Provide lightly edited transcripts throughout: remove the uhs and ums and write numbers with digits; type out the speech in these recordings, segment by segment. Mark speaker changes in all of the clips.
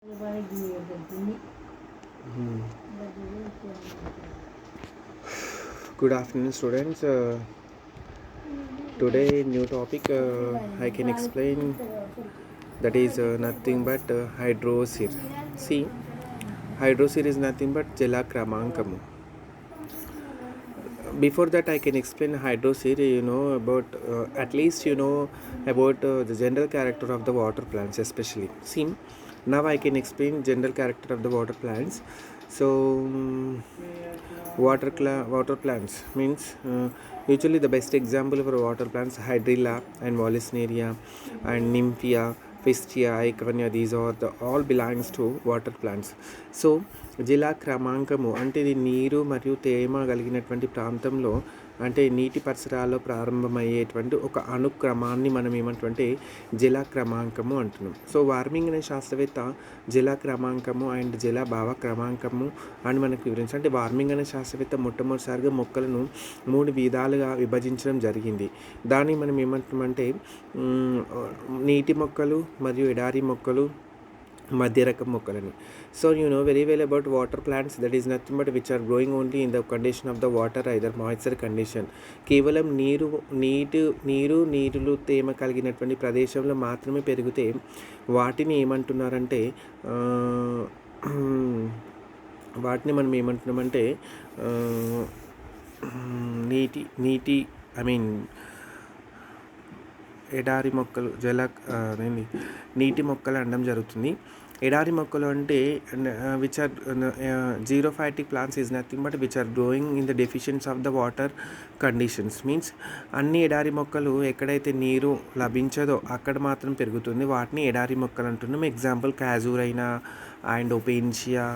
Speaker 1: Hmm. Good afternoon, students. Today, new topic I can explain, that is nothing but hydrosir. See, hydrosir is nothing but Jalakramankamu. Before that, I can explain hydrosir. You know about at least you know about the general character of the water plants, especially. See, now I can explain general character of the water plants. So, water plants means usually the best example for water plants hydrilla and Wallisneria and Nymphia, Pistia, Iconium. These are the all belongs to water plants. So జిలా క్రమాంకము అంటే ఇది నీరు మరియు తేమ కలిగినటువంటి ప్రాంతంలో అంటే నీటి పరిసరాల్లో ప్రారంభమయ్యేటువంటి ఒక అనుక్రమాన్ని మనం ఏమంటే జిలా క్రమాంకము అంటున్నాం. సో వార్మింగ్ అనే శాస్త్రవేత్త జిలా క్రమాంకము అండ్ జిలా భావ క్రమాంకము అని మనకు వివరించారు. అంటే వార్మింగ్ అనే శాస్త్రవేత్త మొట్టమొదటిసారిగా మొక్కలను 3 విధాలుగా విభజించడం జరిగింది. దాన్ని మనం ఏమంటామంటే నీటి మొక్కలు మరియు ఎడారి మొక్కలు, మధ్య రకం మొక్కలని. So you know very well about water plants, that is nothing but which are growing only in the condition of the water either moisture condition. కేవలం నీరులు తేమ కలిగినటువంటి ప్రదేశంలో మాత్రమే పెరిగితే వాటిని ఏమంటున్నారంటే వాటిని మనం ఏమంటున్నామంటే నీటి ఐ మీన్ ఎడారి మొక్కలు నీటి మొక్కలు అనడం జరుగుతుంది. ఎడారి మొక్కలు అంటే which are xerophytic plants is nothing but which are growing in the deficiency of the water conditions. Means అన్ని ఎడారి మొక్కలు ఎక్కడైతే నీరు లభించదో అక్కడ మాత్రం పెరుగుతుంది, వాటిని ఎడారి మొక్కలు అంటున్నాం. ఎగ్జాంపుల్ క్యాజూరైనా అండ్ ఒపేన్షియా,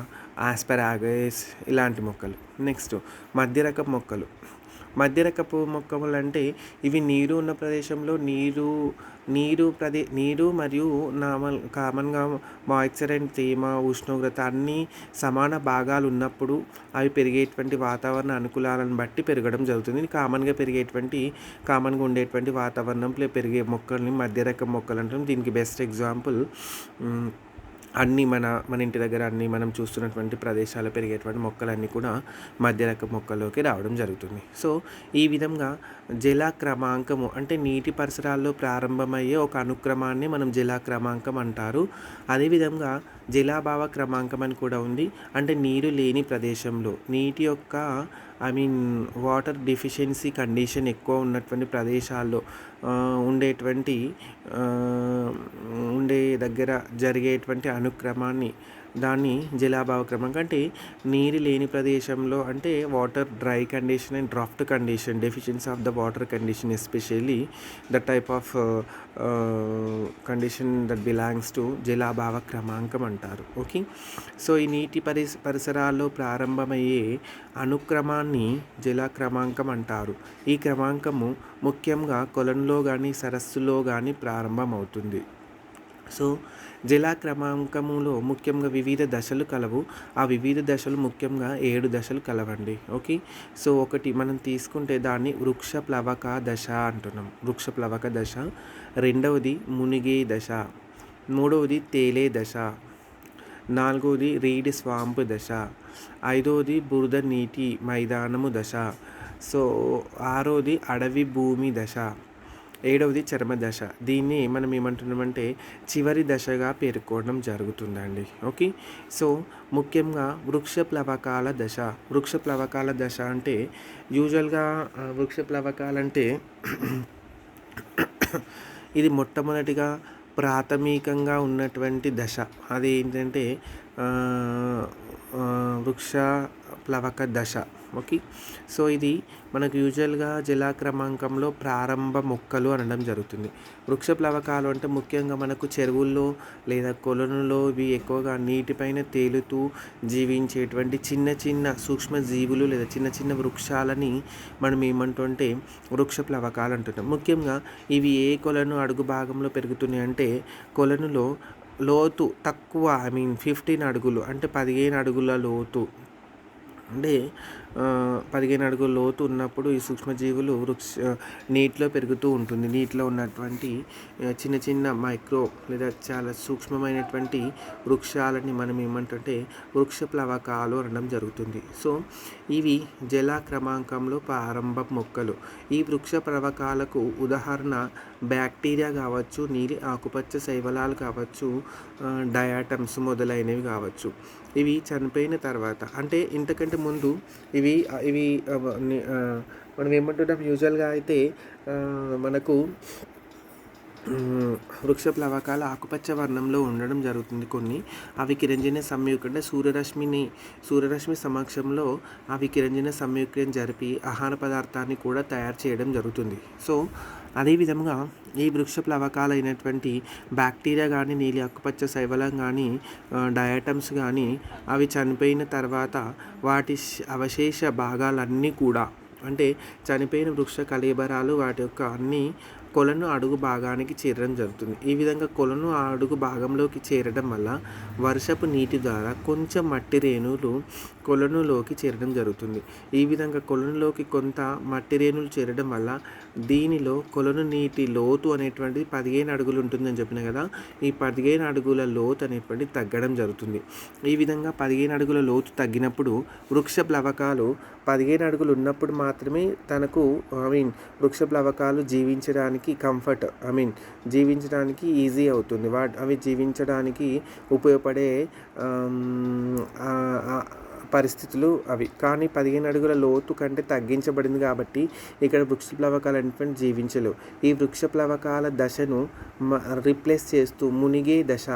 Speaker 1: ఆస్పరాగస్ ఇలాంటి మొక్కలు. నెక్స్ట్ మధ్య రకం మొక్కలు. మధ్య రకపు మొక్కలు అంటే ఇవి నీరు ఉన్న ప్రదేశంలో నీరు మరియు కామన్గా మాయిశ్చర్ అండ్ తేమ, ఉష్ణోగ్రత అన్నీ సమాన భాగాలు ఉన్నప్పుడు అవి పెరిగేటువంటి వాతావరణ అనుకూలాలను బట్టి పెరగడం జరుగుతుంది. కామన్గా ఉండేటువంటి వాతావరణంలో పెరిగే మొక్కల్ని మధ్య రకం మొక్కలు అంటాం. దీనికి బెస్ట్ ఎగ్జాంపుల్ అన్నీ మన ఇంటి దగ్గర అన్నీ మనం చూస్తున్నటువంటి ప్రదేశాల్లో పెరిగేటువంటి మొక్కలన్నీ కూడా మధ్య రకం మొక్కల్లోకి రావడం జరుగుతుంది. సో ఈ విధంగా జల క్రమాంకము అంటే నీటి పరిసరాల్లో ప్రారంభమయ్యే ఒక అనుక్రమాన్ని మనం జల క్రమాంకం అంటారు. అదేవిధంగా జలాభావ క్రమాంకం అని కూడా ఉంది. అంటే నీరు లేని ప్రదేశంలో నీటి యొక్క వాటర్ డెఫిషియన్సీ కండిషన్ ఎక్కువ ఉన్నటువంటి ప్రదేశాల్లో ఉండే దగ్గర జరిగేటువంటి అనుక్రమాన్ని దాన్ని జలాభావ క్రమాంకం. అంటే నీరు లేని ప్రదేశంలో అంటే water dry condition and draft condition, deficiency of the water condition, especially the type of condition that belongs to జలాభావ క్రమాంకం అంటారు. ఓకే, సో ఈ నీటి పరిసరాల్లో ప్రారంభమయ్యే అనుక్రమాన్ని జల క్రమాంకం అంటారు. ఈ క్రమాంకము ముఖ్యంగా కొలనులో కానీ సరస్సులో కానీ ప్రారంభమవుతుంది. సో జల క్రమాంకములో ముఖ్యంగా వివిధ దశలు కలవు. ఆ వివిధ దశలు ముఖ్యంగా 7 దశలు కలవండి. ఓకే, సో ఒకటి మనం తీసుకుంటే దాన్ని వృక్ష ప్లవక దశ అంటున్నాం. వృక్ష ప్లవక దశ. రెండవది మునిగే దశ. మూడవది తేలే దశ. నాలుగవది రీడ్ స్వాంప్ దశ. ఐదవది బురద నీటి మైదానము దశ. సో ఆరవది అడవి భూమి దశ. ఏడవది చర్మ దశ. దీన్ని మనం ఏమంటున్నామంటే చివరి దశగా పేర్కోవడం జరుగుతుందండి. ఓకే, సో ముఖ్యంగా వృక్ష ప్లవకాల దశ. వృక్ష ప్లవకాల దశ అంటే యూజువల్గా వృక్ష ప్లవకాలంటే ఇది మొట్టమొదటిగా ప్రాథమికంగా ఉన్నటువంటి దశ. అది ఏంటంటే వృక్ష ప్లవక దశ. ఓకే, సో ఇది మనకు యూజువల్గా జల క్రమాంకంలో ప్రారంభ మొక్కలు అనడం జరుగుతుంది. వృక్ష ప్లవకాలు అంటే ముఖ్యంగా మనకు చెరువుల్లో లేదా కొలనులో ఇవి ఎక్కువగా నీటిపైన తేలుతూ జీవించేటువంటి చిన్న చిన్న సూక్ష్మ జీవులు లేదా చిన్న చిన్న వృక్షాలని మనం ఏమంటుంటే వృక్ష ప్లవకాలు అంటున్నాం. ముఖ్యంగా ఇవి ఏ కొలను అడుగు భాగంలో పెరుగుతున్నాయి అంటే కొలనులో లోతు తక్కువ 15 అడుగులు అంటే 15 అడుగుల లోతు అంటే 15 అడుగుల లోతు ఉన్నప్పుడు ఈ సూక్ష్మజీవులు నీటిలో పెరుగుతూ ఉంటుంది. నీటిలో ఉన్నటువంటి చిన్న చిన్న మైక్రో లేదా చాలా సూక్ష్మమైనటువంటి వృక్షాలని మనం ఏమంటుంటే వృక్ష ప్లవకాలు అనడం జరుగుతుంది. సో ఇవి జల క్రమాంకంలో ప్రారంభ మొక్కలు. ఈ వృక్ష ప్లవకాలకు ఉదాహరణ బ్యాక్టీరియా కావచ్చు, నీలి ఆకుపచ్చ శైవలాలు కావచ్చు, డయాటమ్స్ మొదలైనవి కావచ్చు. ఇవి చనిపోయిన తర్వాత అంటే ఇంతకంటే ముందు ఇవి ఇవి మనం ఏమంటున్నాం యూజువల్గా అయితే మనకు వృక్ష ప్లవకాలు ఆకుపచ్చ వర్ణంలో ఉండడం జరుగుతుంది. కొన్ని అవి కిరంజన సంయుక్త సూర్యరశ్మి సమక్షంలో అవి కిరంజన సంయుక్తం జరిపి ఆహార పదార్థాన్ని కూడా తయారు చేయడం జరుగుతుంది. సో అదేవిధంగా ఈ వృక్ష ప్లవకాలైనటువంటి బ్యాక్టీరియా కానీ, నీలి ఆకుపచ్చ శైవలం కానీ, డయాటమ్స్ కానీ అవి చనిపోయిన తర్వాత వాటి అవశేష భాగాలన్నీ కూడా అంటే చనిపోయిన వృక్ష కళేబరాలు వాటి యొక్క అన్ని కొలను అడుగు భాగానికి చేరడం జరుగుతుంది. ఈ విధంగా కొలను అడుగు భాగంలోకి చేరడం వల్ల వర్షపు నీటి ద్వారా కొంచెం మట్టి రేణువులు కొలనులోకి చేరడం జరుగుతుంది. ఈ విధంగా కొలనులోకి కొంత మట్టి రేణువులు చేరడం వల్ల దీనిలో కొలను నీటి లోతు అనేటువంటిది 15 అడుగులు ఉంటుందని చెప్పిన కదా. ఈ 15 అడుగుల లోతు అనేటువంటిది తగ్గడం జరుగుతుంది. ఈ విధంగా 15 అడుగుల లోతు తగ్గినప్పుడు వృక్ష ప్లవకాలు 15 అడుగులు ఉన్నప్పుడు మాత్రమే తనకు వృక్ష ప్లవకాలు జీవించడానికి జీవించడానికి ఈజీ అవుతుంది. అవి జీవించడానికి ఉపయోగపడే పరిస్థితులు అవి. కానీ 15 అడుగుల లోతు కంటే తగ్గించబడింది కాబట్టి ఇక్కడ వృక్ష ప్లవకాలు అనేటువంటి జీవించలేవు. ఈ వృక్ష ప్లవకాల దశను రీప్లేస్ చేస్తూ మునిగే దశ.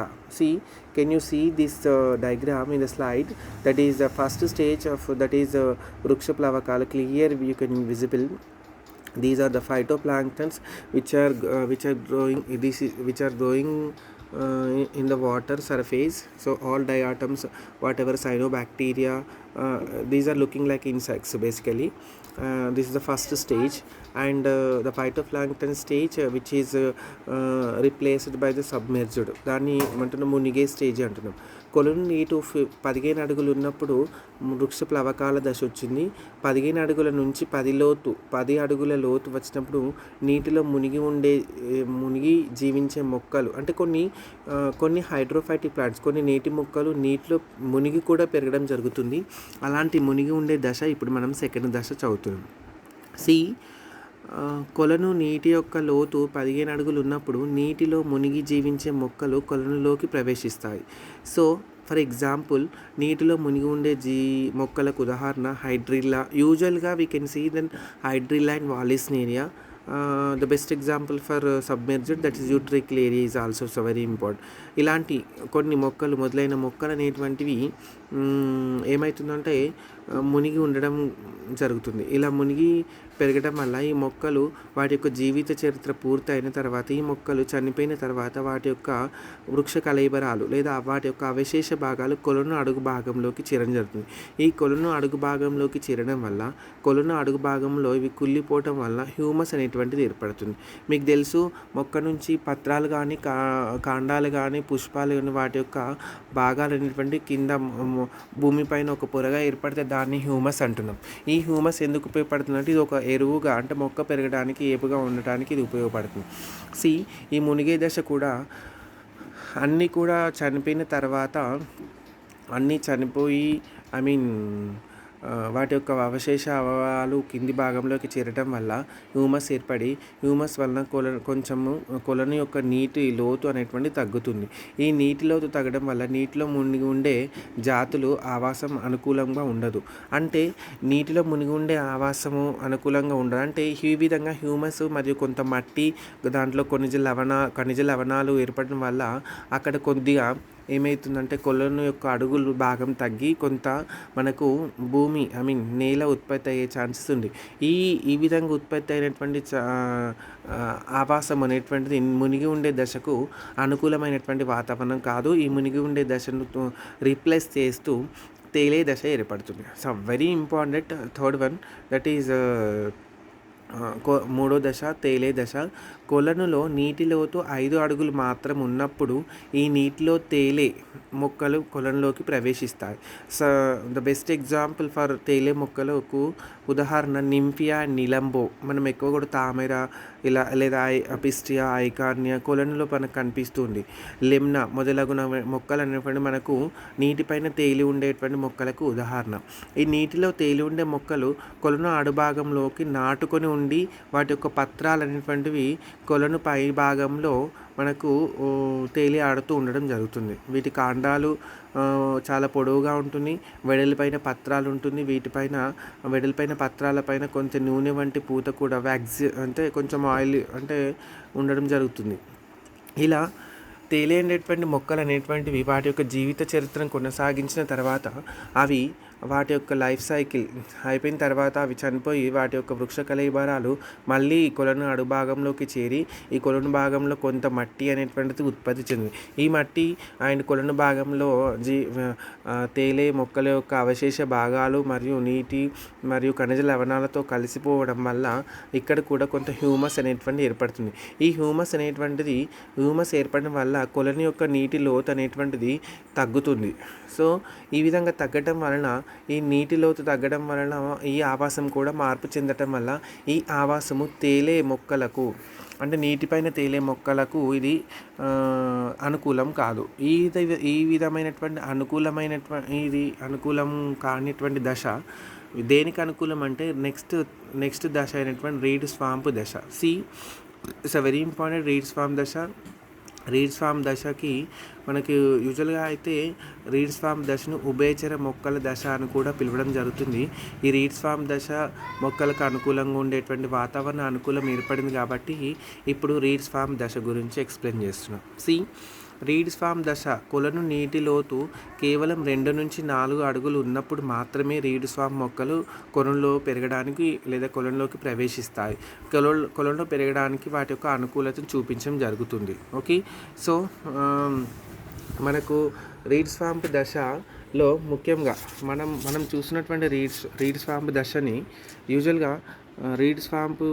Speaker 1: Can you see this diagram in the slide? That is the first stage of that is వృక్ష ప్లవకాలు. Clear you can visible. These are the phytoplanktons which are growing in the water surface. So all diatoms, whatever cyanobacteria, these are looking like insects basically. This is the first stage, and the phytoplankton stage which is replaced by the submerged. దాన్ని ఏమంటున్నాం మునిగే stage అంటున్నాం. కొలను నీటి 15 అడుగులు ఉన్నప్పుడు వృక్ష ప్లవకాల దశ వచ్చింది. 15 అడుగుల నుంచి 10 అడుగుల లోతు వచ్చినప్పుడు నీటిలో మునిగి జీవించే మొక్కలు అంటే కొన్ని హైడ్రోఫైటిక్ ప్లాంట్స్, కొన్ని నీటి మొక్కలు నీటిలో మునిగి కూడా పెరగడం జరుగుతుంది. అలాంటి మునిగి ఉండే దశ ఇప్పుడు మనం సెకండ్ దశ చదువుతున్నాం. కొలను నీటి యొక్క లోతు 15 అడుగులు ఉన్నప్పుడు నీటిలో మునిగి జీవించే మొక్కలు కొలనులోకి ప్రవేశిస్తాయి. సో ఫర్ ఎగ్జాంపుల్ నీటిలో మునిగి ఉండే మొక్కలకు ఉదాహరణ హైడ్రిల్లా. యూజువల్గా we can see then hydrilla and vallisneria. The best example for submerged, that is Utricularia, is also so very important. ఇలాంటి కొన్ని మొక్కలు మొదలైన మొక్కలు అనేటువంటివి ఏమవుతుందంటే మునిగి ఉండడం జరుగుతుంది. ఇలా మునిగి పెరగడం వల్ల ఈ మొక్కలు వాటి యొక్క జీవిత చరిత్ర పూర్తయిన తర్వాత ఈ మొక్కలు చనిపోయిన తర్వాత వాటి యొక్క వృక్ష కళేబరాలు లేదా వాటి యొక్క అవశేష భాగాలు కొలను అడుగు భాగంలోకి చేరడం జరుగుతుంది. ఈ కొలను అడుగు భాగంలోకి చేరడం వల్ల కొలను అడుగు భాగంలో ఇవి కుళ్ళిపోవటం వల్ల హ్యూమస్ అనేటువంటిది ఏర్పడుతుంది. మీకు తెలుసు మొక్క నుంచి పత్రాలు కానీ కాండాలు కానీ పుష్పాలు కానీ వాటి యొక్క భాగాలు అనేటువంటి కింద భూమిపైన ఒక పొరగా ఏర్పడితే దాన్ని హ్యూమస్ అంటున్నాం. ఈ హ్యూమస్ ఎందుకు ఉపయోగపడుతుందంటే ఇది ఒక ఎరువుగా అంటే మొక్క పెరగడానికి ఏపుగా ఉండటానికి ఇది ఉపయోగపడుతుంది. ఈ మునిగే దశ కూడా అన్నీ కూడా చనిపోయిన తర్వాత అన్నీ చనిపోయి వాటి యొక్క అవశేష అవయవాలు కింది భాగంలోకి చేరటం వల్ల హ్యూమస్ ఏర్పడి హ్యూమస్ వలన కొలను యొక్క నీటి లోతు అనేటువంటి తగ్గుతుంది. ఈ నీటి లోతు తగ్గడం వల్ల నీటిలో మునిగి ఉండే జాతులు ఆవాసం అనుకూలంగా ఉండదు. అంటే నీటిలో మునిగి ఉండే ఆవాసము అనుకూలంగా ఉండదు. అంటే ఈ విధంగా హ్యూమస్ మరియు కొంత మట్టి దాంట్లో ఖనిజ లవణాలు ఏర్పడడం వల్ల అక్కడ కొద్దిగా ఏమవుతుందంటే కొలను యొక్క అడుగులు భాగం తగ్గి కొంత మనకు భూమి నేల ఉత్పత్తి అయ్యే ఛాన్సెస్ ఉంది. ఈ విధంగా ఉత్పత్తి అయినటువంటి ఆవాసం అనేటువంటిది మునిగి ఉండే దశకు అనుకూలమైనటువంటి వాతావరణం కాదు. ఈ మునిగి ఉండే దశను రీప్లేస్ చేస్తూ తేలే దశ ఏర్పడుతుంది. So very important third one, that is మూడో దశ తేలే దశ. కొలనులో నీటి లోతు 5 అడుగులు మాత్రం ఉన్నప్పుడు ఈ నీటిలో తేలే మొక్కలు కొలనులోకి ప్రవేశిస్తాయి. So, the best example for తేలే మొక్కలకు ఉదాహరణ నింఫియా అండ్ నిలంబో. మనం ఎక్కువ కూడా తామెర ఇలా లేదా అపిస్టియా, ఐకార్నియా కొలనులో మనకు కనిపిస్తుంది. లెమ్నా మొదలగున మొక్కలు అనేటువంటి మనకు నీటిపైన తేలి ఉండేటువంటి మొక్కలకు ఉదాహరణ. ఈ నీటిలో తేలి ఉండే మొక్కలు కొలను అడుభాగంలోకి నాటుకొని ఉండి వాటి యొక్క పత్రాలు అనేటువంటివి కొలను పై భాగంలో మనకు తేలి ఆడుతూ ఉండడం జరుగుతుంది. వీటి కాండాలు చాలా పొడవుగా ఉంటుంది. వెడల్పైన పత్రాలు ఉంటుంది. వీటిపైన వెడల్పైన పత్రాలపైన కొంచెం నూనె వంటి పూత కూడా వ్యాక్స్ అంటే కొంచెం ఆయిల్ అంటే ఉండడం జరుగుతుంది. ఇలా తేలేటువంటి మొక్కలు అనేటువంటివి వాటి యొక్క జీవిత చరిత్రను కొనసాగించిన తర్వాత అవి వాటి యొక్క లైఫ్ సైకిల్ అయిపోయిన తర్వాత అవి చనిపోయి వాటి యొక్క వృక్ష కళేబరాలు మళ్ళీ ఈ కొలను అడుభాగంలోకి చేరి ఈ కొలను భాగంలో కొంత మట్టి అనేటువంటిది ఉత్పత్తి చెందింది. ఈ మట్టి అండ్ కొలను భాగంలో తేలే మొక్కల యొక్క అవశేష భాగాలు మరియు నీటి మరియు ఖనిజ లవణాలతో కలిసిపోవడం వల్ల ఇక్కడ కూడా కొంత హ్యూమస్ అనేటువంటి ఏర్పడుతుంది. ఈ హ్యూమస్ ఏర్పడడం వల్ల కొలను యొక్క నీటి లోతు అనేటువంటిది తగ్గుతుంది. సో ఈ విధంగా తగ్గటం వలన ఈ నీటి లోతు తగ్గడం వలన ఈ ఆవాసం కూడా మార్పు చెందటం వల్ల ఈ ఆవాసము తేలే మొక్కలకు అంటే నీటిపైన తేలే మొక్కలకు ఇది అనుకూలం కాదు. ఈ విధమైనటువంటి అనుకూలం కానిటువంటి దశ దేనికి అనుకూలం అంటే నెక్స్ట్ దశ అయినటువంటి రీడ్ స్వాంప్ దశ. It's a very important reed swamp దశకి మనకి యూజువల్గా అయితే రీడ్ స్వాంప్ దశను ఉభయచర మొక్కల దశ అని కూడా పిలవడం జరుగుతుంది. ఈ రీడ్ స్వాంప్ దశ మొక్కలకు అనుకూలంగా ఉండేటువంటి వాతావరణ అనుకూలం ఏర్పడింది కాబట్టి ఇప్పుడు రీడ్ స్వాంప్ దశ గురించి ఎక్స్ప్లెయిన్ చేస్తున్నాం. రీడ్ స్వాంప్ దశ కొలను నీటి లోతు కేవలం 2 నుంచి 4 అడుగులు ఉన్నప్పుడు మాత్రమే రీడ్ స్వాంప్ మొక్కలు కొలంలో పెరగడానికి లేదా కొలంలోకి ప్రవేశిస్తాయి. కొలంలో పెరగడానికి వాటి యొక్క అనుకూలతను చూపించడం జరుగుతుంది. ఓకే, సో మనకు రీడ్ స్వాంప్ దశలో ముఖ్యంగా మనం చూసినటువంటి రీడ్ స్వాంప్ దశని యూజువల్గా రీడ్ స్వాంప్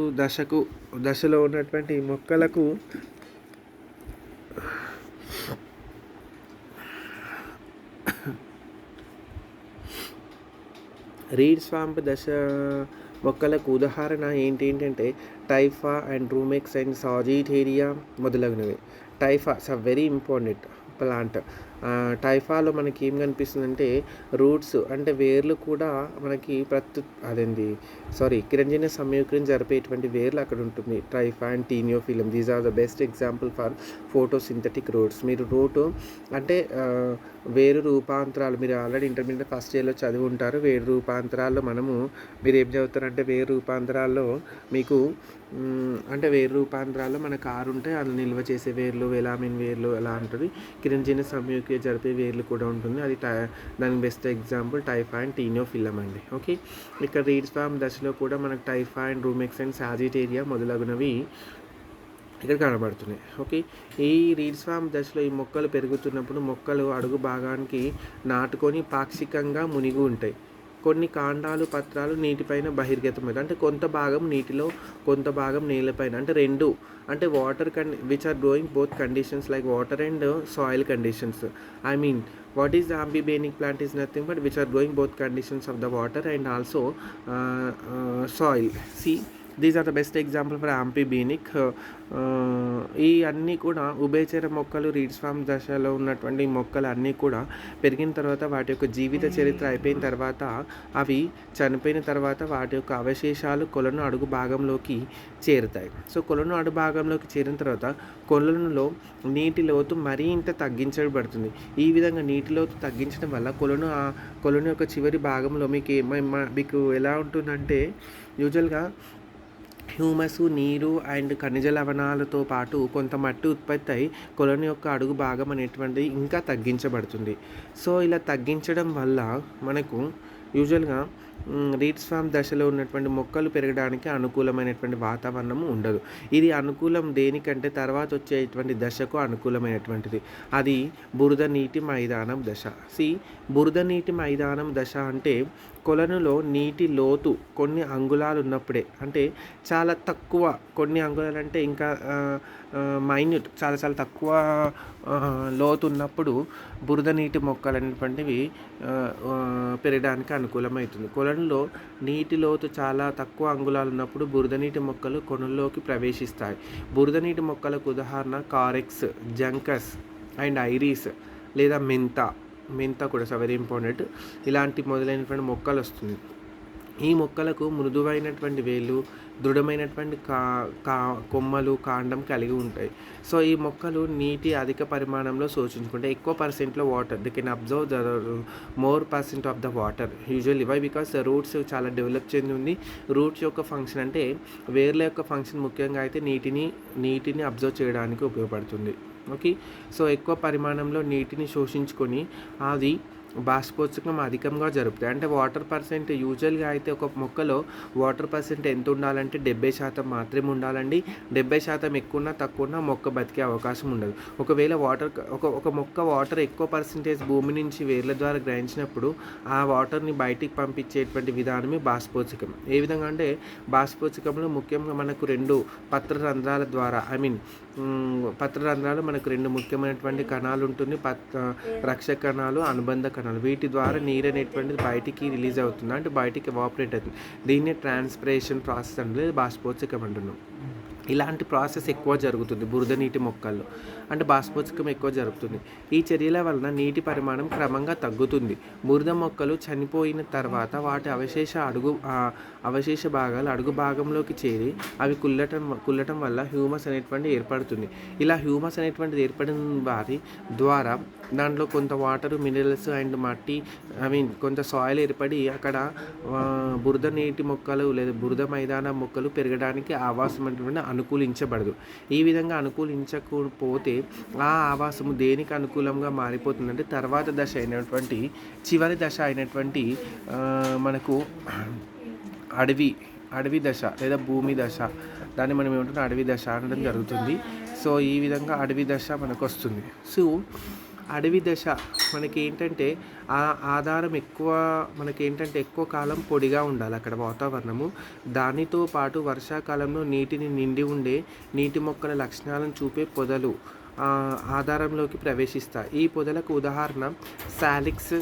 Speaker 1: దశలో ఉన్నటువంటి మొక్కలకు రీడ్ స్వాంప్ దశ మొక్కలకు ఉదాహరణ ఏంటంటే టైఫా అండ్ రూమెక్స్ అండ్ సాజిటేరియా మొదలగునవి. Typha it's a very important plant. టైఫాలో మనకి ఏం కనిపిస్తుందంటే రూట్స్ అంటే వేర్లు కూడా మనకి కిరంజన సంయోగం జరిపేటువంటి వేర్లు అక్కడ ఉంటుంది. Typha and Taeniophyllum these are the best example for photosynthetic roots. మీరు రూట్ అంటే వేరు రూపాంతరాలు మీరు ఆల్రెడీ ఇంటర్మీడియట్ ఫస్ట్ ఇయర్లో చదివి ఉంటారు. వేరు రూపాంతరాల్లో మీరు ఏం చదువుతారంటే వేరు రూపాంతరాల్లో మీకు అంటే వేరు రూపాంతరాల్లో మనకు 6 ఉంటాయి. అది నిల్వ చేసే వేర్లు, వెలామిన్ వేర్లు అలా ఉంటుంది. కిరంజన సంయోగ జరిపే వేర్లు కూడా ఉంటుంది. అది దానికి బెస్ట్ ఎగ్జాంపుల్ టైఫా అండ్ టీనియోఫిలం అండి. ఓకే, ఇక్కడ రీడ్ స్వాంప్ దశలో కూడా మనకు టైఫా అండ్ రూమెక్స్ అండ్ సాజిటేరియా మొదలగునవి ఇక్కడ కనబడుతున్నాయి. ఓకే, ఈ రీడ్ స్వాంప్ దశలో ఈ మొక్కలు పెరుగుతున్నప్పుడు మొక్కలు అడుగు భాగానికి నాటుకొని పాక్షికంగా మునిగి ఉంటాయి. కొన్ని కాండాలు పత్రాలు నీటిపైన బహిర్గతమవుతాయి. అంటే కొంత భాగం నీటిలో కొంత భాగం నేలపైన అంటే రెండు అంటే water which are growing both conditions like water and soil conditions. I mean, what is the amphibianic plant is nothing but which are growing both conditions of the water and also soil. See, these are the best example for amphibianic. ఈ అన్నీ కూడా ఉభయచర మొక్కలు read swamp దశలో ఉన్నటువంటి మొక్కలు అన్నీ కూడా పెరిగిన తర్వాత వాటి యొక్క జీవిత చరిత్ర అయిపోయిన తర్వాత అవి చనిపోయిన తర్వాత వాటి యొక్క అవశేషాలు కొలను అడుగు భాగంలోకి చేరుతాయి. సో కొలను అడుగు భాగంలోకి చేరిన తర్వాత కొలనులో నీటి లోతు మరింత తగ్గించబడుతుంది. ఈ విధంగా నీటి లోతు తగ్గించడం వల్ల కొలను యొక్క చివరి భాగంలో మీకు ఎలా ఉంటుందంటే యూజువల్గా హ్యూమస్, నీరు అండ్ ఖనిజ లవణాలతో పాటు కొంత మట్టి ఉత్పత్తి అయి కొలను యొక్క అడుగు భాగం అనేటువంటిది ఇంకా తగ్గించబడుతుంది. సో ఇలా తగ్గించడం వల్ల మనకు యూజువల్గా రీడ్ స్వామ్ దశలో ఉన్నటువంటి మొక్కలు పెరగడానికి అనుకూలమైనటువంటి వాతావరణం ఉండదు. ఇది అనుకూలం దేనికంటే తర్వాత వచ్చేటువంటి దశకు అనుకూలమైనటువంటిది. అది బురద నీటి మైదానం దశ. బురద నీటి మైదానం దశ అంటే కొలనులో నీటి లోతు కొన్ని అంగుళాలు ఉన్నప్పుడే, అంటే చాలా తక్కువ, కొన్ని అంగుళాలు అంటే ఇంకా మైన్యూట్, చాలా చాలా తక్కువ లోతు ఉన్నప్పుడు బురద నీటి మొక్కలు అనేటువంటివి పెరగడానికి అనుకూలమవుతుంది. కొలనులో నీటి లోతు చాలా తక్కువ అంగుళాలు ఉన్నప్పుడు బురద నీటి మొక్కలు కొనల్లోకి ప్రవేశిస్తాయి. బురద నీటి మొక్కలకు ఉదాహరణ కారెక్స్, జంకస్ అండ్ ఐరిస్ లేదా మెంత కూడా వెరీ ఇంపార్టెంట్. ఇలాంటి మొదలైనటువంటి మొక్కలు వస్తుంది. ఈ మొక్కలకు మృదువైనటువంటి వేళ్ళు, దృఢమైనటువంటి కొమ్మలు, కాండం కలిగి ఉంటాయి. సో ఈ మొక్కలు నీటి అధిక పరిమాణంలో శోషించుకుంటే ఎక్కువ పర్సెంట్లో water, they can absorb the more percent of the water usually. Why? Because the roots చాలా డెవలప్ చెంది ఉంది. రూట్స్ యొక్క ఫంక్షన్ అంటే వేర్ల యొక్క ఫంక్షన్ ముఖ్యంగా అయితే నీటిని అబ్జర్వ్ చేయడానికి ఉపయోగపడుతుంది. ఓకే. సో ఎక్కువ పరిమాణంలో నీటిని శోషించుకొని అది బాష్పోత్సకం అధికంగా జరుపుతాయి. అంటే వాటర్ పర్సెంట్ యూజువల్గా అయితే ఒక మొక్కలో వాటర్ పర్సెంట్ ఎంత ఉండాలంటే 70% మాత్రమే ఉండాలండి. 70% ఎక్కువ ఉన్నా తక్కువ ఉన్నా మొక్క బతికే అవకాశం ఉండదు. ఒకవేళ ఒక మొక్క వాటర్ ఎక్కువ పర్సెంటేజ్ భూమి నుంచి వేర్ల ద్వారా గ్రహించినప్పుడు ఆ వాటర్ని బయటికి పంపించేటువంటి విధానమే బాష్పోత్సకం. ఏ విధంగా అంటే బాష్పోత్సకంలో ముఖ్యంగా మనకు 2 పత్రరంధ్రాల ద్వారా పత్రరంధ్రాలు మనకు 2 ముఖ్యమైనటువంటి కణాలు ఉంటుంది. రక్షక కణాలు, అనుబంధ కణాలు. వీటి ద్వారా నీరు అనేటువంటిది బయటికి రిలీజ్ అవుతుంది, అంటే బయటికి ఎవాపరేట్ అవుతుంది. దీన్నే ట్రాన్స్పిరేషన్ ప్రాసెస్ అంటే బాష్పోత్సకం అంటున్నాం. ఇలాంటి ప్రాసెస్ ఎక్కువ జరుగుతుంది బురద నీటి మొక్కల్లో, అంటే బాష్పోత్సకం ఎక్కువ జరుగుతుంది. ఈ చర్యల వలన నీటి పరిమాణం క్రమంగా తగ్గుతుంది. బురద మొక్కలు చనిపోయిన తర్వాత వాటి అవశేష భాగాలు అడుగు భాగంలోకి చేరి అవి కుల్లటం వల్ల హ్యూమస్ అనేటువంటి ఏర్పడుతుంది. ఇలా హ్యూమస్ అనేటువంటిది ఏర్పడిన వారి ద్వారా దాంట్లో కొంత వాటర్, మినరల్స్ అండ్ మట్టి, కొంత సాయిల్ ఏర్పడి అక్కడ బురద నీటి మొక్కలు లేదా బురద మైదాన మొక్కలు పెరగడానికి ఆవాసం అనేటువంటి అనుకూలించబడదు. ఈ విధంగా అనుకూలించకపోతే ఆ ఆవాసము దేనికి అనుకూలంగా మారిపోతుందంటే చివరి దశ అయినటువంటి మనకు అడవి దశ లేదా భూమి దశ, దాన్ని మనం ఏమంటున్నాం అడవి దశ అనడం జరుగుతుంది. సో ఈ విధంగా అడవి దశ మనకు వస్తుంది. సో అడవి దశ మనకి ఏంటంటే ఆధారం ఎక్కువ కాలం పొడిగా ఉండాలి అక్కడ వాతావరణము. దానితో పాటు వర్షాకాలంలో నీటిని నిండి ఉండే నీటి మొక్కల లక్షణాలను చూపే పొదలు ఆధారంలోకి ప్రవేశిస్తాయి. ఈ పొదలకు ఉదాహరణ సాలిక్స్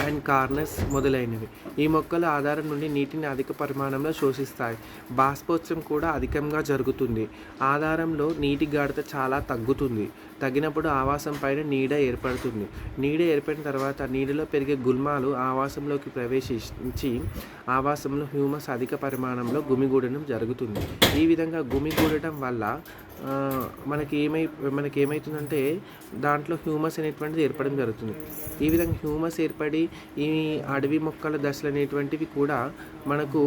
Speaker 1: అండ్ కార్నస్ మొదలైనవి. ఈ మొక్కలు ఆధారం నుండి నీటిని అధిక పరిమాణంలో శోషిస్తాయి. బాష్పోత్సవం కూడా అధికంగా జరుగుతుంది. ఆధారంలో నీటి గాఢత చాలా తగ్గినప్పుడు ఆవాసం పైన నీడ ఏర్పడుతుంది. నీడ ఏర్పడిన తర్వాత నీటిలో పెరిగే గుల్మాలు ఆవాసంలోకి ప్రవేశించి ఆవాసంలో హ్యూమస్ అధిక పరిమాణంలో గుమిగూడడం జరుగుతుంది. ఈ విధంగా గుమిగూడటం వల్ల మనకేమవుతుందంటే దాంట్లో హ్యూమస్ అనేటువంటిది ఏర్పడడం జరుగుతుంది. ఈ విధంగా హ్యూమస్ ఏర్పడి ఈ అడవి మొక్కల దశలు అనేటువంటివి కూడా మనకు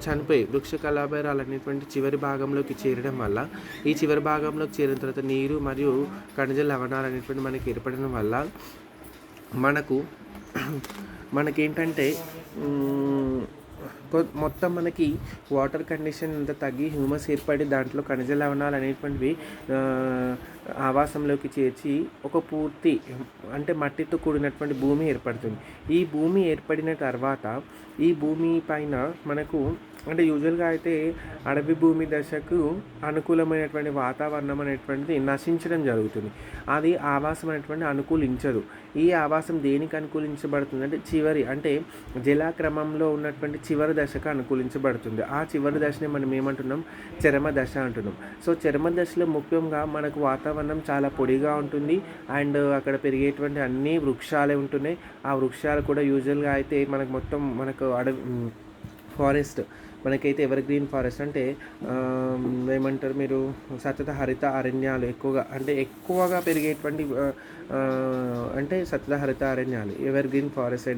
Speaker 1: చనిపోయి వృక్ష కళాభారాలు అనేటువంటి చివరి భాగంలోకి చేరడం వల్ల, ఈ చివరి భాగంలోకి చేరిన తర్వాత నీరు మరియు ఖనిజ లవణాలు అనేటువంటి మనకి ఏర్పడడం వల్ల మనకేంటంటే మొత్తం మనకి వాటర్ కండిషన్ అంతా తగ్గి హ్యూమస్ ఏర్పడి దాంట్లో ఖనిజ లవణాలు అనేటువంటివి ఆవాసంలోకి చేర్చి ఒక పూర్తి అంటే మట్టితో కూడినటువంటి భూమి ఏర్పడుతుంది. ఈ భూమి ఏర్పడిన తర్వాత ఈ భూమి పైన మనకు అంటే యూజువల్గా అయితే అడవి భూమి దశకు అనుకూలమైనటువంటి వాతావరణం అనేటువంటిది నశించడం జరుగుతుంది. అది ఆవాసం అనేటువంటి అనుకూలించదు. ఈ ఆవాసం దేనికి అనుకూలించబడుతుంది అంటే అంటే జలాక్రమంలో ఉన్నటువంటి చివరి దశకు అనుకూలించబడుతుంది. ఆ చివరి దశని మనం ఏమంటున్నాం, చరమ దశ అంటున్నాం. సో చరమ దశలో ముఖ్యంగా మనకు వాతావరణం చాలా పొడిగా ఉంటుంది అండ్ అక్కడ పెరిగేటువంటి అన్ని వృక్షాలే ఉంటున్నాయి. ఆ వృక్షాలు కూడా యూజువల్గా అయితే మనకు ఫారెస్ట్ మనకైతే ఎవర్ గ్రీన్ ఫారెస్ట్ అంటే ఏమంటారు మీరు సతత హరిత అరణ్యాలు ఎక్కువగా పెరిగేటువంటి అంటే సతత హరిత అరణ్యాలు ఎవర్ గ్రీన్ ఫారెస్ట్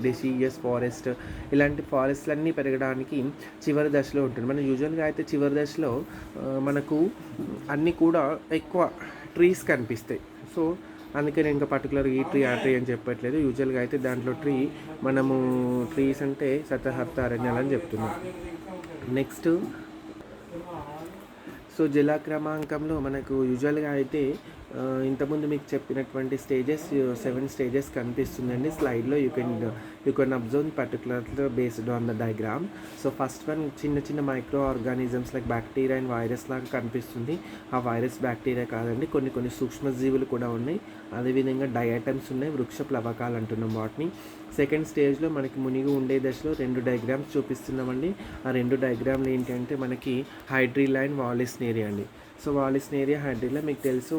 Speaker 1: డెసియస్ ఫారెస్ట్ ఇలాంటి ఫారెస్ట్లన్నీ పెరగడానికి చివరి దశలో ఉంటుంది. మన యూజువల్గా అయితే చివరి దశలో మనకు అన్నీ కూడా ఎక్కువ ట్రీస్ కనిపిస్తాయి. సో అందుకే నేను ఇంకా పర్టికులర్ ఈ ట్రీ ఆ ట్రీ అని చెప్పట్లేదు. యూజువల్గా అయితే దాంట్లో మనము ట్రీస్ అంటే సతహర్త అరణ్యాలు అని చెప్తున్నాం. నెక్స్ట్ సో జలక్రమాంకంలో మనకు యూజువల్గా అయితే ఇంతకుముందు మీకు చెప్పినటువంటి స్టేజెస్ 7 స్టేజెస్ కనిపిస్తుందండి స్లైడ్లో. You can observe particular based on the diagram. So first one చిన్న చిన్న micro organisms like bacteria and virus లాగా కనిపిస్తుంది. ఆ వైరస్ బ్యాక్టీరియా కాదండి, కొన్ని సూక్ష్మజీవులు కూడా ఉన్నాయి. అదేవిధంగా డయాటమ్స్ ఉన్నాయి, వృక్ష ప్లవకాలు అంటున్నాం వాటిని. సెకండ్ స్టేజ్లో మనకి మునిగి ఉండే దశలో 2 డయాగ్రామ్స్ చూపిస్తున్నామండి. ఆ 2 డయాగ్రామ్లు ఏంటంటే మనకి హైడ్రిల్లా అండ్ వాలిస్నేరియా అండి. సో వాలిస్నేరియా హైడ్రిల్లా మీకు తెలుసు.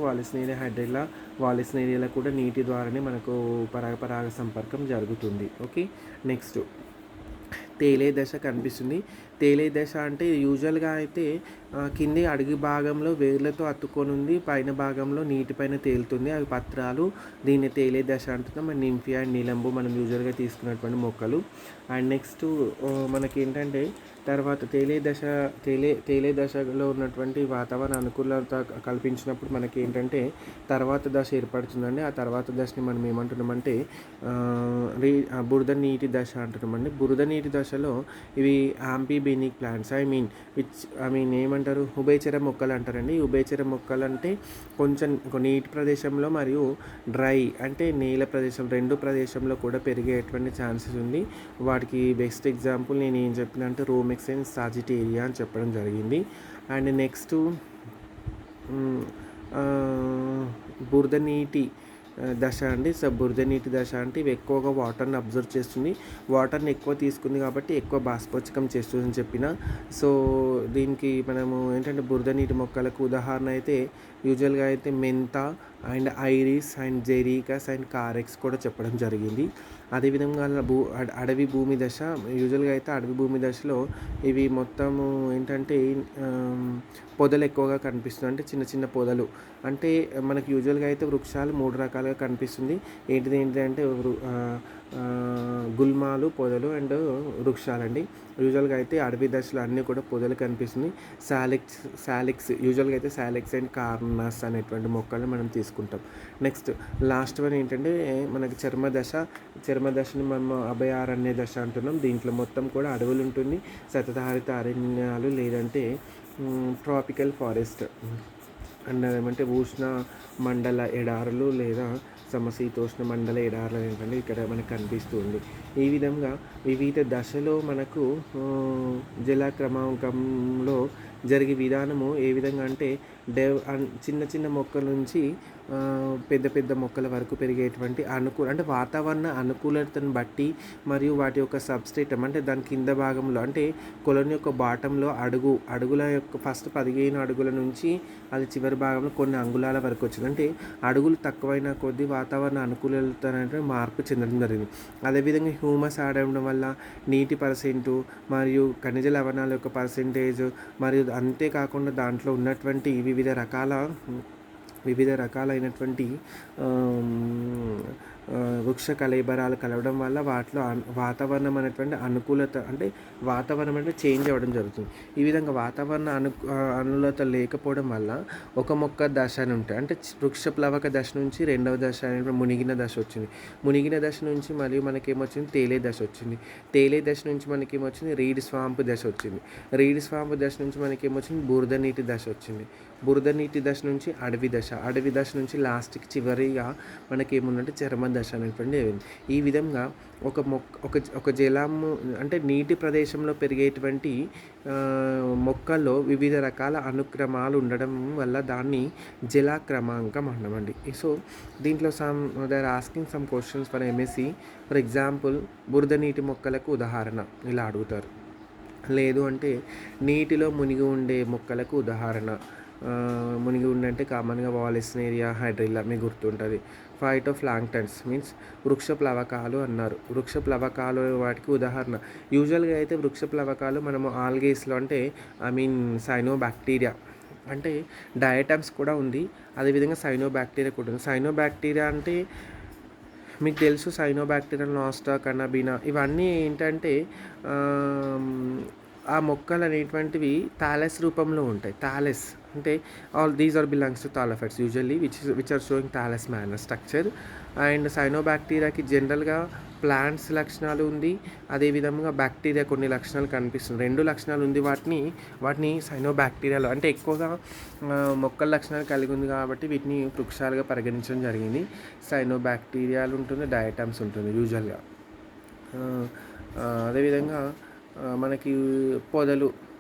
Speaker 1: వాలిస్నేరియాలో కూడా నీటి ద్వారానే మనకు పరాగ సంపర్కం జరుగుతుంది. ఓకే, నెక్స్ట్ తేలే దశ కనిపిస్తుంది. తేలే దశ అంటే యూజువల్గా అయితే కింది అడుగు భాగంలో వేర్లతో అతుక్కొని ఉంది, పైన భాగంలో నీటిపైన తేలుతుంది. అవి పత్రాలు. దీన్ని తేలే దశ అంటున్నాం. అండ్ నింఫియా అండ్ నీలంబు మనం యూజువల్గా తీసుకున్నటువంటి మొక్కలు. అండ్ నెక్స్ట్ మనకి ఏంటంటే తర్వాత తేలే దశలో ఉన్నటువంటి వాతావరణ అనుకూలత కల్పించినప్పుడు మనకి ఏంటంటే తర్వాత దశ ఏర్పడుతుందండి. ఆ తర్వాత దశని మనం ఏమంటున్నామంటే బురద నీటి దశ అంటున్నామండి. బురద నీటి దశలో ఇవి ఆంఫీబినిక్ ప్లాంట్స్ ఏమంటారు, ఉభయచర మొక్కలు అంటారండి. ఉభయచర మొక్కలు అంటే కొంచెం నీటి ప్రదేశంలో మరియు డ్రై అంటే నేల ప్రదేశం, 2 ప్రదేశంలో కూడా పెరిగేటువంటి ఛాన్సెస్ ఉంది. వాటికి బెస్ట్ ఎగ్జాంపుల్ నేను ఏం చెప్పిన అంటే రోమెక్సెన్ సాజిటేరియా అని చెప్పడం జరిగింది. అండ్ నెక్స్ట్ బురద నీటి దశ అండి. సో బురద నీటి దశ అంటే ఇవి ఎక్కువగా వాటర్ని అబ్జర్వ్ చేస్తుంది, వాటర్ని ఎక్కువ తీసుకుంది కాబట్టి ఎక్కువ బాష్పోత్సకం చేస్తుందని చెప్పిన. సో దీనికి మనము ఏంటంటే బురద నీటి మొక్కలకు ఉదాహరణ అయితే యూజువల్గా అయితే మెంత అండ్ ఐరిస్ అండ్ జెరీకస్ అండ్ కారెక్స్ కూడా చెప్పడం జరిగింది. అదేవిధంగా అడవి భూమి దశ యూజువల్గా అయితే అడవి భూమి దశలో ఇవి మొత్తము ఏంటంటే పొదలు ఎక్కువగా కనిపిస్తుంది. అంటే చిన్న చిన్న పొదలు. అంటే మనకి యూజువల్గా అయితే వృక్షాలు 3 రకాలుగా కనిపిస్తుంది. ఏంటిది అంటే గుల్మాలు, పొదలు అండ్ వృక్షాలండి. యూజువల్గా అయితే అడవి దశలో అన్నీ కూడా పొదలు కనిపిస్తుంది. సాలిక్స్ యూజువల్గా అయితే సాలిక్స్ అండ్ కార్నస్ అనేటువంటి మొక్కలు మనం తీసుకుంటాం. నెక్స్ట్ లాస్ట్ వన్ ఏంటంటే మనకి చర్మ దశని మనం అభయారణ్య దశ అంటున్నాం. దీంట్లో మొత్తం కూడా అడవులు ఉంటుంది, సతతహరిత అరణ్యాలు లేదంటే ట్రాపికల్ ఫారెస్ట్ అండ్ ఏమంటే ఉష్ణ మండల ఎడారులు లేదా సమశీతోష్ణ మండల ఎడారులు ఏంటంటే ఇక్కడ మనకు కనిపిస్తుంది. ఈ విధంగా వివిధ దశలో మనకు జల క్రమాంకంలో జరిగే విధానము ఏ విధంగా అంటే చిన్న చిన్న మొక్కల నుంచి పెద్ద పెద్ద మొక్కల వరకు పెరిగేటువంటి అంటే వాతావరణ అనుకూలతను బట్టి మరియు వాటి యొక్క సబ్స్ట్రేటం అంటే దాని కింద భాగంలో అంటే కొలని యొక్క బాటంలో అడుగుల యొక్క ఫస్ట్ 15 అడుగుల నుంచి అది చివరి భాగంలో కొన్ని అంగుళాల వరకు వచ్చింది. అంటే అడుగులు తక్కువైన కొద్దీ వాతావరణ అనుకూలత అనేది మార్పు చెందడం జరిగింది. అదేవిధంగా హ్యూమస్ ఆడడం వల్ల నీటి పర్సెంటు మరియు ఖనిజ లవణాల యొక్క పర్సెంటేజ్ మరియు అంతేకాకుండా దాంట్లో ఉన్నటువంటి వివిధ రకాలైనటువంటి వృక్ష కళేబరాలు కలవడం వల్ల వాటిలో వాతావరణం అనేటువంటి అనుకూలత అంటే వాతావరణం అంటే చేంజ్ అవ్వడం జరుగుతుంది. ఈ విధంగా వాతావరణ అనుకూలత లేకపోవడం వల్ల ఒక మొక్క దశ అని ఉంటాయి. అంటే వృక్ష ప్లవక దశ నుంచి 2వ దశ అనేటువంటి మునిగిన దశ వచ్చింది. మునిగిన దశ నుంచి మరియు మనకేమొచ్చింది తేలే దశ వచ్చింది. తేలే దశ నుంచి మనకేమొచ్చింది రీడ్ స్వాంప్ దశ వచ్చింది. రీడ్ స్వాంప్ దశ నుంచి మనకేమొచ్చింది బురద నీటి దశ వచ్చింది. బురద నీటి దశ నుంచి అడవి దశ నుంచి లాస్ట్కి చివరిగా మనకేముందంటే చర్మ దశ అనేటువంటి. ఈ విధంగా ఒక జలము అంటే నీటి ప్రదేశంలో పెరిగేటువంటి మొక్కల్లో వివిధ రకాల అనుక్రమాలు ఉండడం వల్ల దాన్ని జల క్రమాంకం అన్నామండి. సో దీంట్లో they are asking some questions for MSc. For example బురద నీటి మొక్కలకు ఉదాహరణ ఇలా అడుగుతారు. లేదు అంటే నీటిలో మునిగి ఉండే మొక్కలకు ఉదాహరణ. మునిగి ఉండంటే కామన్గా వాలిస్నేరియా హైడ్రిల్లా మీకు గుర్తుంటుంది. ఫైటోప్లాంక్టన్స్ మీన్స్ వృక్ష ప్లవకాలు అన్నారు. వృక్ష ప్లవకాలు వాటికి ఉదాహరణ. యూజువల్గా అయితే వృక్ష ప్లవకాలు మనము ఆల్గేస్లో అంటే సైనోబ్యాక్టీరియా అంటే డయాటమ్స్ కూడా ఉంది, అదేవిధంగా సైనోబ్యాక్టీరియా కూడా ఉంది. సైనోబ్యాక్టీరియా అంటే మీకు తెలుసు, సైనోబ్యాక్టీరియా నాస్టా కనబినా ఇవన్నీ ఏంటంటే ఆ మొక్కలు అనేటువంటివి థాలస్ రూపంలో ఉంటాయి. అంటే all these are belongs to thallophytes usually which are showing thallus manner structure. And సైనోబాక్టీరియాకి జనరల్గా ప్లాంట్స్ లక్షణాలు ఉంది, అదేవిధంగా బ్యాక్టీరియా కొన్ని లక్షణాలు కనిపిస్తుంది. రెండు లక్షణాలు ఉంది వాటిని సైనోబాక్టీరియాలో అంటే ఎక్కువగా మొక్కల లక్షణాలు కలిగి ఉంది కాబట్టి వీటిని వృక్షాలుగా పరిగణించడం జరిగింది. సైనోబాక్టీరియాలు ఉంటుంది, డయాటమ్స్ ఉంటుంది యూజువల్గా. అదేవిధంగా మనకి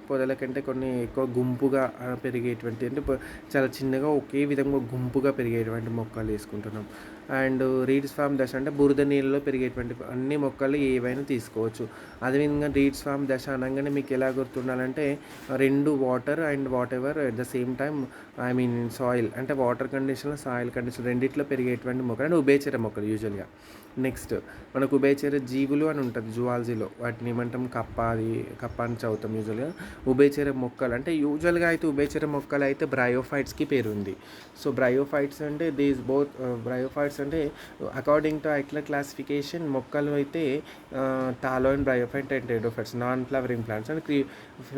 Speaker 1: పొదల కంటే కొన్ని ఎక్కువ గుంపుగా పెరిగేటువంటి అంటే చాలా చిన్నగా ఒకే విధంగా గుంపుగా పెరిగేటువంటి మొక్కలు వేసుకుంటున్నాం. అండ్ రీడ్స్ ఫామ్ దశ అంటే బురద నీళ్ళలో పెరిగేటువంటి అన్ని మొక్కలు ఏవైనా తీసుకోవచ్చు. అదేవిధంగా రీడ్స్ ఫామ్ దశ అనగానే మీకు ఎలా గుర్తుండాలంటే రెండు water and what ever at the same time soil అంటే వాటర్ కండిషన్ సాయిల్ కండిషన్ రెండిట్లో పెరిగేటువంటి మొక్కలు అంటే ఉభయచర మొక్కలు యూజువల్గా. నెక్స్ట్ మనకు ఉభయచర జీవులు అని ఉంటుంది జువాలజీలో, వాటిని ఏమంటాం కప్ప అని చదువుతాం యూజువల్గా. ఉభయచర మొక్కలు అంటే యూజువల్గా అయితే ఉభయచర మొక్కలు అయితే బ్రయోఫైట్స్కి పేరు ఉంది. సో బ్రయోఫైట్స్ అంటే బ్రయోఫైట్స్ అంటే అకార్డింగ్ టు ఐక్లర్ క్లాసిఫికేషన్ మొక్కలు అయితే thallo and bryophyte and pteridophytes non flowering plants and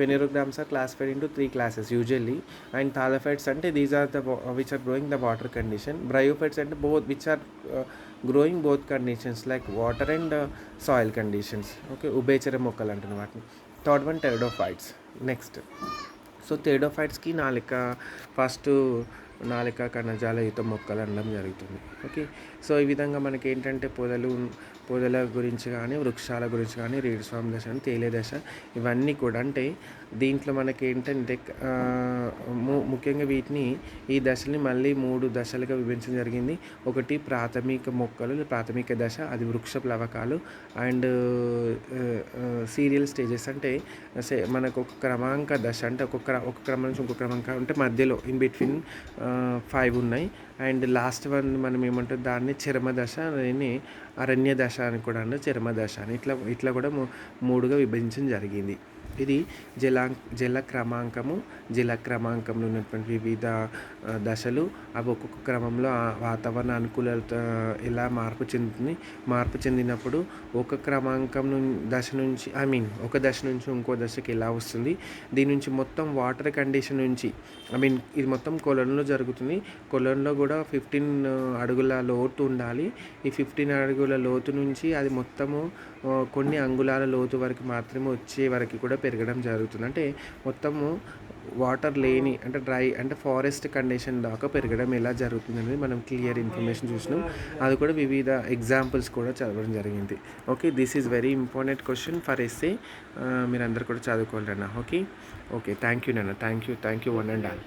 Speaker 1: phanerogams are classified into 3 classes usually. And thallophytes అంటే these are which are growing the water condition. Bryophytes అంటే which are growing both conditions like water and soil conditions. Okay, ఉభయచర మొక్కలు అంటున్న వాటిని. Third one pteridophytes. Next so టెరిడోఫైట్స్కి first నాలిక కణజాలయుత మొక్కలు అనడం జరుగుతుంది. ఓకే, సో ఈ విధంగా మనకి ఏంటంటే పొదల గురించి కానీ వృక్షాల గురించి కానీ రీడ్స్ ఫామ్ దశ అని తేలే దశ ఇవన్నీ కూడా అంటే దీంట్లో మనకి ఏంటంటే ముఖ్యంగా ఈ దశని మళ్ళీ 3 దశలుగా విభజించడం జరిగింది. ఒకటి ప్రాథమిక దశ, అది వృక్ష ప్లవకాలు. అండ్ సీరియల్ స్టేజెస్ అంటే మనకు ఒక క్రమాంక దశ అంటే ఒక క్రమం నుంచి ఇంకొక క్రమాంక అంటే మధ్యలో ఇన్ బిట్వీన్ 5 ఉన్నాయి. అండ్ లాస్ట్ వన్ మనం ఏమంటాం దాన్ని చర్మ దశ, దాన్ని అరణ్య దశ అని కూడా అంటే చర్మ దశ అని ఇట్లా కూడా 3గా విభజించడం జరిగింది. ఇది జల క్రమాంకంలో ఉన్నటువంటి వివిధ దశలు. అవి ఒక్కొక్క క్రమంలో వాతావరణ అనుకూలత ఎలా మార్పు చెందినప్పుడు ఒక క్రమాంకం దశ నుంచి ఒక దశ నుంచి ఇంకో దశకి ఎలా వస్తుంది. దీని నుంచి మొత్తం వాటర్ కండిషన్ నుంచి ఇది మొత్తం కొలన్లో జరుగుతుంది. కొలన్లో కూడా 15 అడుగుల లోతు ఉండాలి. ఈ 15 అడుగుల లోతు నుంచి అది మొత్తము కొన్ని అంగుళాల లోతు వరకు మాత్రమే వచ్చే వరకు కూడా పెరగడం జరుగుతుంది. అంటే మొత్తము వాటర్ లేని అంటే డ్రై అంటే ఫారెస్ట్ కండిషన్ దాకా పెరగడం ఎలా జరుగుతుంది అనేది మనం క్లియర్ ఇన్ఫర్మేషన్ చూసినాం. అది కూడా వివిధ ఎగ్జాంపుల్స్ కూడా చదవడం జరిగింది. Okay, this is very important question for essay. మీరందరూ కూడా చదువుకోవాలన్నా. ఓకే, థ్యాంక్ యూ నాన్న, thank you one and all.